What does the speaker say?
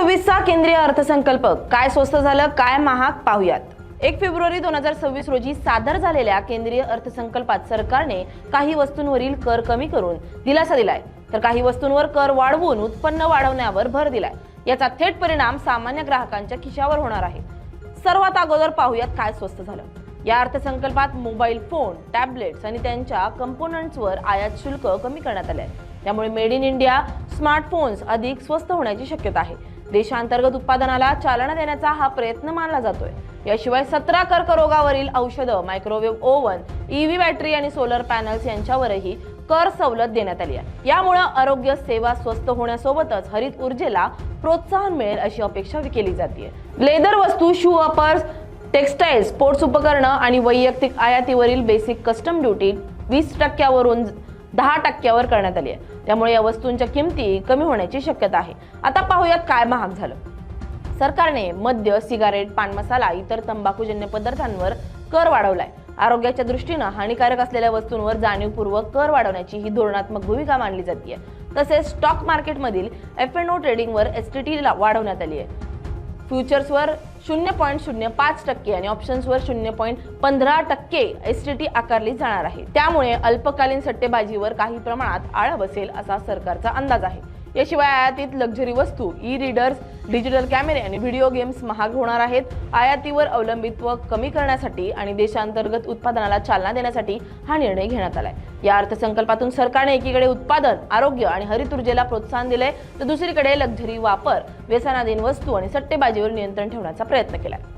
2026 चा केंद्रीय अर्थसंकल्प काय स्वस्त झालं काय महाग पाहूयात। 1 फेब्रुवारी 2026 रोजी सादर झालेल्या केंद्रीय अर्थसंकल्पात सरकारने काही वस्तूंवरील कर कमी करून दिलासा दिलाय, तर काही वस्तूंवर कर वाढवून उत्पन्न वाढवण्यावर भर दिलाय। याचा थेट परिणाम सामान्य ग्राहकांच्या खिशावर होणार आहे। सर्वात अगोदर पाहूयात काय स्वस्त झालं। या अर्थसंकल्पात मोबाईल फोन, टॅबलेट्स आणि त्यांच्या कंपोनंट्सवर आयात शुल्क कमी करण्यात आले आहे। त्यामुळे मेड इन इंडिया स्मार्टफोन्स अधिक स्वस्त होण्याची शक्यता आहे। देशांतर्गत उत्पादनाला चालना देण्याचा हा प्रयत्न मानला जातोय। याशिवाय 17 कर्करोगावरील औषधं, मायक्रोवेव्ह ओव्हन, ईव्ही बॅटरी आणि सोलर पॅनल्स यांच्यावरही कर सवलत देण्यात आली आहे। यामुळे आरोग्य सेवा स्वस्त होण्यासोबतच हरित ऊर्जेला प्रोत्साहन मिळेल अशी अपेक्षा केली जाते। लेदर वस्तू, शू अपर्स, टेक्सटाईल, स्पोर्ट्स उपकरणं आणि वैयक्तिक आयातीवरील बेसिक कस्टम ड्युटी 20% 10% करण्यात आली आहे। त्यामुळे या वस्तूंच्या किमती कमी होण्याची शक्यता आहे। आता पाहूयात काय महाग झालं। सरकारने मद्य, सिगारेट, पान मसाला, इतर तंबाखूजन्य पदार्थांवर कर वाढवलाय। आरोग्याच्या दृष्टीने हानिकारक असलेल्या वस्तूंवर जाणीवपूर्वक कर वाढवण्याची ही धोरणात्मक भूमिका मानली जाते। तसेच स्टॉक मार्केटमधील F&O ट्रेडिंगवर STT वाढवण्यात आली आहे। फ्युचर्सवर 0.05% आणि ऑप्शन्सवर 0.15% STT आकारली जाणार आहे। त्यामुळे अल्पकालीन सट्टेबाजीवर काही प्रमाणात आळा बसेल असा सरकारचा अंदाज आहे। याशिवाय आयातीत लक्झरी वस्तू, ई-रीडर्स, डिजिटल कॅमेरे आणि व्हिडिओ गेम्स महाग होणार आहेत। आयातीवर अवलंबित्व कमी करण्यासाठी आणि देशांतर्गत उत्पादनाला चालना देण्यासाठी हा निर्णय घेण्यात आलाय। या अर्थसंकल्पातून सरकारने एकीकडे उत्पादन, आरोग्य आणि हरित ऊर्जेला प्रोत्साहन दिले, तर दुसरीकडे लक्झरी वापर, व्यसनाधीन वस्तू आणि सट्टेबाजीवर नियंत्रण ठेवण्याचा प्रयत्न केलाय।